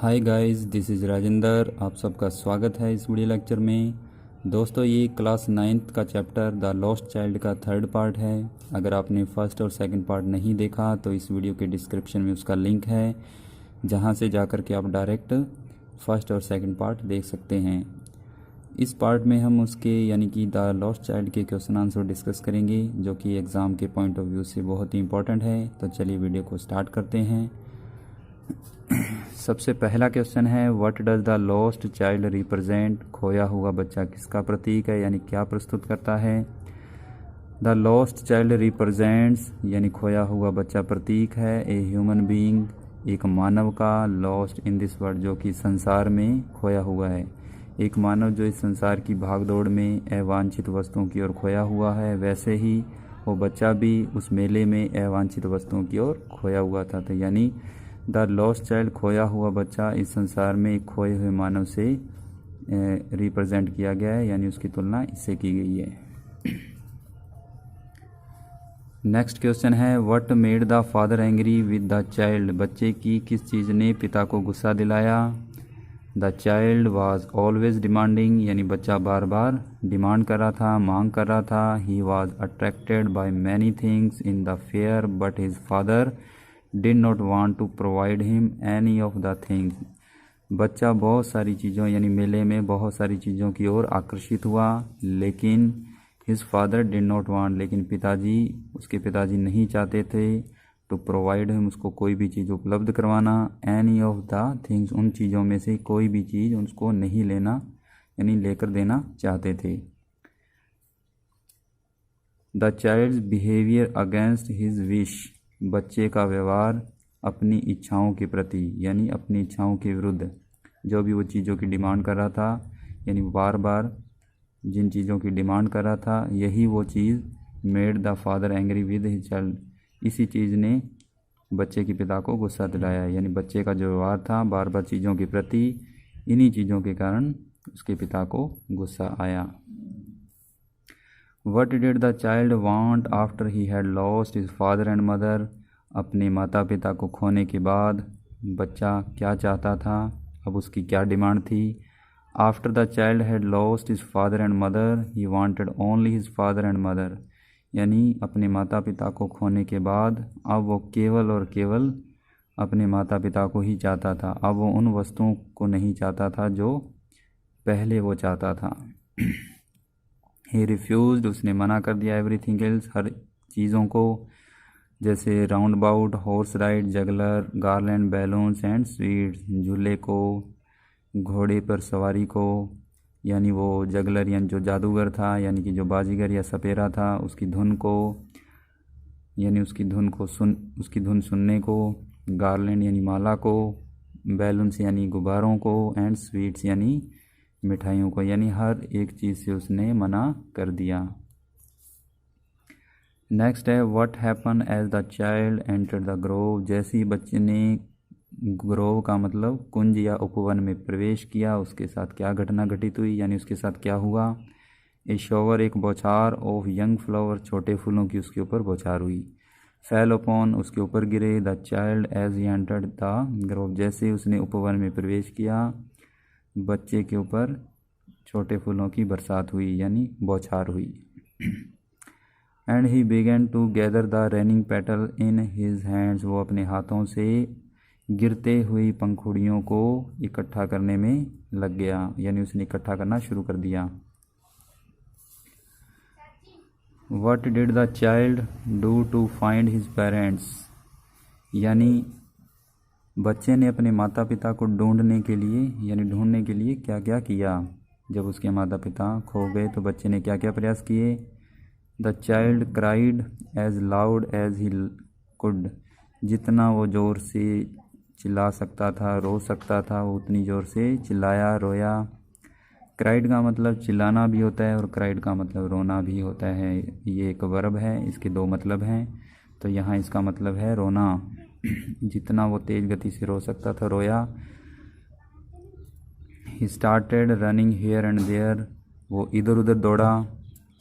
Hi guys, this is Rajendra. आप सबका स्वागत है इस वीडियो लेक्चर में। दोस्तों, ये क्लास 9th का चैप्टर द लॉस्ट चाइल्ड का थर्ड पार्ट है। अगर आपने फर्स्ट और सेकंड पार्ट नहीं देखा तो इस वीडियो के डिस्क्रिप्शन में उसका लिंक है, जहां से जाकर के आप डायरेक्ट फर्स्ट और सेकंड पार्ट देख सकते हैं। इस पार्ट में हम उसके यानी कि द लॉस्ट चाइल्ड के क्वेश्चन आंसर डिस्कस करेंगे, जो कि एग्ज़ाम के पॉइंट ऑफ व्यू से बहुत ही इंपॉर्टेंट है। तो चलिए वीडियो को स्टार्ट करते हैं। सबसे पहला क्वेश्चन है, what does the lost child represent? खोया हुआ बच्चा किसका प्रतीक है, यानी क्या प्रस्तुत करता है? द लॉस्ट चाइल्ड रिप्रेजेंट्स यानी खोया हुआ बच्चा प्रतीक है ए ह्यूमन बीइंग, एक मानव का, लॉस्ट इन दिस वर्ल्ड जो कि संसार में खोया हुआ है। एक मानव जो इस संसार की भागदौड़ में अवांछित वस्तुओं की ओर खोया हुआ है, वैसे ही वो बच्चा भी उस मेले में अवांछित वस्तुओं की ओर खोया हुआ था। तो यानी द लॉस्ट चाइल्ड खोया हुआ बच्चा इस संसार में एक खोए हुए मानव से रिप्रेजेंट किया गया है, यानी उसकी तुलना इससे की गई है। नेक्स्ट क्वेश्चन है, what made the father angry with the child? बच्चे की किस चीज़ ने पिता को गुस्सा दिलाया? The child was always demanding, यानी बच्चा बार बार डिमांड कर रहा था, मांग कर रहा था। He was attracted by many things in the fair but his father did not want to provide him any of the things। बच्चा बहुत सारी चीज़ों यानी मेले में बहुत सारी चीज़ों की ओर आकर्षित हुआ, लेकिन his father did not want, लेकिन उसके पिताजी नहीं चाहते थे to provide him, उसको कोई भी चीज़ उपलब्ध करवाना। any of the things, उन चीज़ों में से कोई भी चीज़ उसको नहीं लेना यानी लेकर देना चाहते थे। the child's behavior against his wish, बच्चे का व्यवहार अपनी इच्छाओं के प्रति यानी अपनी इच्छाओं के विरुद्ध, जो भी वो चीज़ों की डिमांड कर रहा था, यानी बार बार जिन चीज़ों की डिमांड कर रहा था, यही वो चीज़ made the father angry with his child, इसी चीज़ ने बच्चे के पिता को गुस्सा दिलाया। यानी बच्चे का जो व्यवहार था बार बार चीज़ों के प्रति, इन्हीं चीज़ों के कारण उसके पिता को गुस्सा आया। What did the child want after he had lost his father and mother? अपने माता पिता को खोने के बाद बच्चा क्या चाहता था, अब उसकी क्या डिमांड थी? After the child had lost his father and mother, he wanted only his father and mother। यानी अपने माता पिता को खोने के बाद अब वो केवल और केवल अपने माता पिता को ही चाहता था। अब वो उन वस्तुओं को नहीं चाहता था जो पहले वो चाहता था। ही रिफ्यूज्ड, उसने मना कर दिया एवरीथिंग एल्स, हर चीज़ों को, जैसे round about, horse ride, juggler, garland, balloons and sweets, झूले को, घोड़े पर सवारी को, यानी वो जगलर यानी जो जादूगर था, यानी कि जो बाजीगर या सपेरा था, उसकी धुन को, यानी उसकी धुन सुनने को, गार्लैंड यानी माला को, बैलून्स यानी गुब्बारों को, एंड स्वीट्स यानी मिठाइयों को, यानी हर एक चीज़ से उसने मना कर दिया। नेक्स्ट है, what happen as the child enter the grove? जैसे ही बच्चे ने ग्रोव का मतलब कुंज या उपवन में प्रवेश किया, उसके साथ क्या घटना घटित हुई, यानी उसके साथ क्या हुआ? ए शॉवर, एक बौछार, ऑफ यंग फ्लावर, छोटे फूलों की उसके ऊपर बौछार हुई। फेल अपॉन, उसके ऊपर गिरे। The child as he entered the grove, जैसे उसने उपवन में प्रवेश किया, बच्चे के ऊपर छोटे फूलों की बरसात हुई यानी बौछार हुई। And he began to gather the raining petal in his hands, वो अपने हाथों से गिरते हुई पंखुड़ियों को इकट्ठा करने में लग गया, यानी उसने इकट्ठा करना शुरू कर दिया। What did the child do to find his parents? यानी बच्चे ने अपने माता पिता को ढूंढने के लिए क्या क्या किया? जब उसके माता पिता खो गए तो बच्चे ने क्या क्या प्रयास किए? The child cried as loud as he could, जितना वो ज़ोर से चिल्ला सकता था, रो सकता था, वो उतनी ज़ोर से चिल्लाया, रोया। क्राइड का मतलब चिल्लाना भी होता है और क्राइड का मतलब रोना भी होता है। ये एक वर्ब है, इसके दो मतलब हैं। तो यहाँ इसका मतलब है रोना। जितना वो तेज़ गति से रो सकता था, रोया। He started running here and there, वो इधर उधर दौड़ा,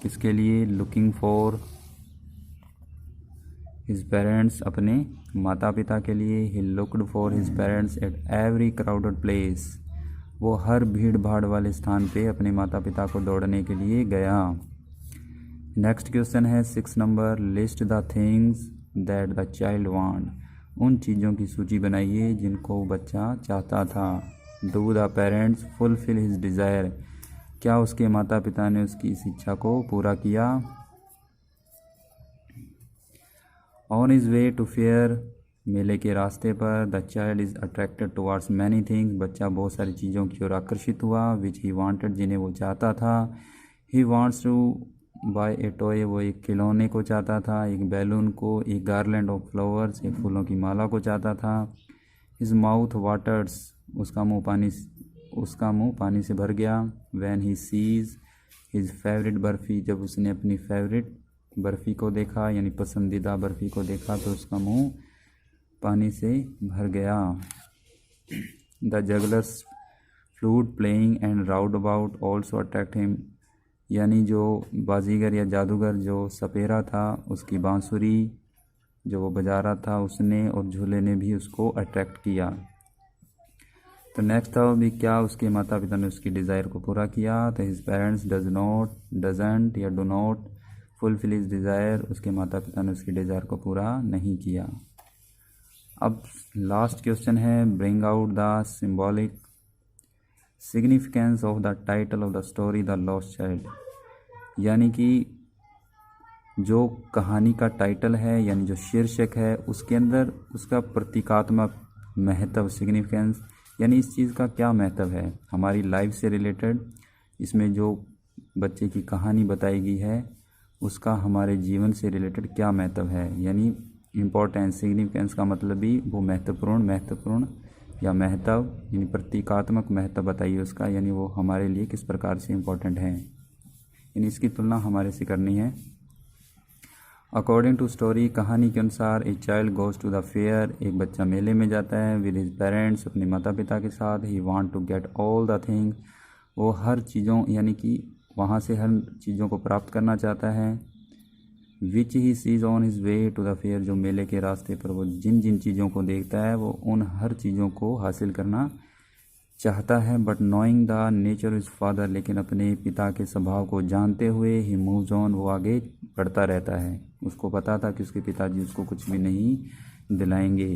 किसके लिए? लुकिंग फॉर हिज पेरेंट्स अपने माता पिता के लिए। He looked for his parents at every crowded place, वो हर भीड़ भाड़ वाले स्थान पे अपने माता पिता को दौड़ने के लिए गया। नेक्स्ट क्वेश्चन है 6 number, list the things that the child want, उन चीज़ों की सूची बनाइए जिनको बच्चा चाहता था। Do the parents fulfil his desire, क्या उसके माता पिता ने उसकी इस इच्छा को पूरा किया। On his way to fair, मेले के रास्ते पर the child is attracted towards many things, बच्चा बहुत सारी चीज़ों की ओर आकर्षित हुआ। विच ही वांटेड, जिन्हें वो चाहता था। He wants to buy a toy, वो एक खिलौने को चाहता था, एक बैलून को, एक गार्लैंड ऑफ फ्लावर्स, एक फूलों की माला को चाहता था। हिज माउथ वाटर्स, उसका मुंह पानी से भर गया। When he sees his favourite barfi, जब उसने अपनी फेवरेट बर्फ़ी को देखा यानी पसंदीदा बर्फ़ी को देखा तो उसका मुंह पानी से भर गया। The jugglers flute playing and round about also attract him, यानी जो बाजीगर या जादूगर जो सपेरा था उसकी बांसुरी जो वो बजा रहा था उसने और झूले ने भी उसको अट्रैक्ट किया। तो नेक्स्ट था भी क्या उसके माता पिता ने उसकी डिज़ायर को पूरा किया। तो हिज पेरेंट्स डजेंट या do not fulfil his desire, उसके माता पिता ने उसकी डिज़ायर को पूरा नहीं किया। अब लास्ट क्वेश्चन है, bring out the symbolic significance of the title of the story the lost child, यानी कि जो कहानी का टाइटल है यानी जो शीर्षक है उसके अंदर उसका प्रतीकात्मक महत्व, सिग्निफिकेंस, यानी इस चीज़ का क्या महत्व है हमारी लाइफ से रिलेटेड। इसमें जो बच्चे की कहानी बताई गई है उसका हमारे जीवन से रिलेटेड क्या महत्व है, यानी इम्पोर्टेंस। सिग्निफिकेंस का मतलब भी वो महत्वपूर्ण या महत्व यानी प्रतीकात्मक महत्व बताइए उसका, यानी वो हमारे लिए किस प्रकार से इम्पोर्टेंट है, यानी इसकी तुलना हमारे से करनी है। अकॉर्डिंग टू स्टोरी, कहानी के अनुसार, a child goes to the fair, एक बच्चा मेले में जाता है विद हिज पेरेंट्स, अपने माता पिता के साथ। He want to get all the things, वो हर चीज़ों यानी कि वहाँ से हर चीज़ों को प्राप्त करना चाहता है। Which he sees on his way to the fair, जो मेले के रास्ते पर वो जिन जिन चीज़ों को देखता है वो उन हर चीज़ों को हासिल करना चाहता है। But knowing the nature is father, लेकिन अपने पिता के स्वभाव को जानते हुए ही मूव्स ऑन, वो आगे बढ़ता रहता है। उसको पता था कि उसके पिताजी उसको कुछ भी नहीं दिलाएंगे।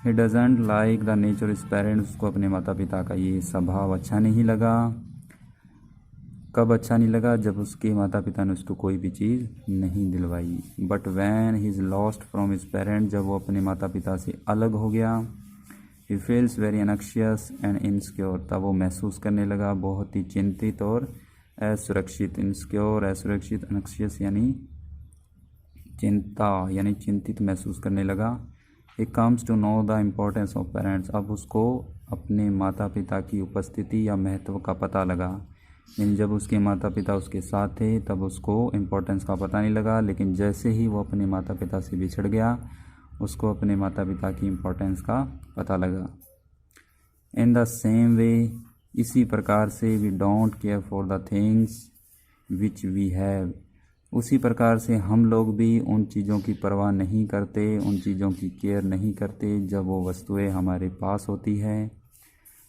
He doesn't like the nature is parents, उसको अपने माता पिता का ये स्वभाव अच्छा नहीं लगा। कब अच्छा नहीं लगा? जब उसके माता पिता ने उसको कोई भी चीज़ नहीं दिलवाई। But when he is lost from his parents, जब वो अपने माता पिता से अलग हो गया, he feels very anxious and insecure, तब वो महसूस करने लगा बहुत ही चिंतित और असुरक्षित। इनसिक्योर असुरक्षित, अनक्शियस यानी चिंता यानी चिंतित महसूस करने लगा। He comes to know the importance of parents, अब उसको अपने माता पिता की उपस्थिति या महत्व का पता लगा। यानी जब उसके माता पिता उसके साथ थे तब उसको इम्पोर्टेंस का पता नहीं लगा, लेकिन जैसे ही वो अपने माता पिता से बिछड़ गया उसको अपने माता पिता की इम्पोर्टेंस का पता लगा। इन द सेम वे, इसी प्रकार से, we don't care for the things which we have, उसी प्रकार से हम लोग भी उन चीज़ों की परवाह नहीं करते, उन चीज़ों की केयर नहीं करते जब वो वस्तुएं हमारे पास होती है।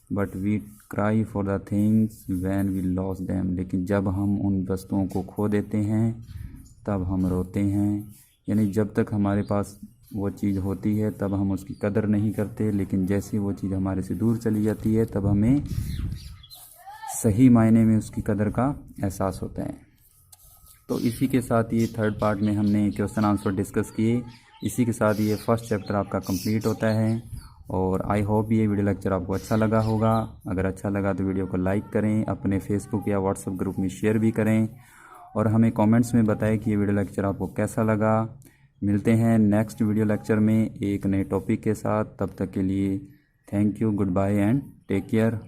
But we cry for the things when we lose them, लेकिन जब हम उन वस्तुओं को खो देते हैं तब हम रोते हैं। यानी जब तक हमारे पास वो चीज़ होती है तब हम उसकी कदर नहीं करते, लेकिन जैसे वो चीज़ हमारे से दूर चली जाती है तब हमें सही मायने में उसकी कदर का एहसास होता है। तो इसी के साथ ये थर्ड पार्ट में हमने क्वेश्चन आंसर डिस्कस किए। इसी के साथ ये फर्स्ट चैप्टर आपका कंप्लीट होता है और आई होप ये वीडियो लेक्चर आपको अच्छा लगा होगा। अगर अच्छा लगा तो वीडियो को लाइक करें, अपने फेसबुक या व्हाट्सएप ग्रुप में शेयर भी करें और हमें कमेंट्स में बताएं कि ये वीडियो लेक्चर आपको कैसा लगा। मिलते हैं नेक्स्ट वीडियो लेक्चर में एक नए टॉपिक के साथ। तब तक के लिए thank you, goodbye and take care.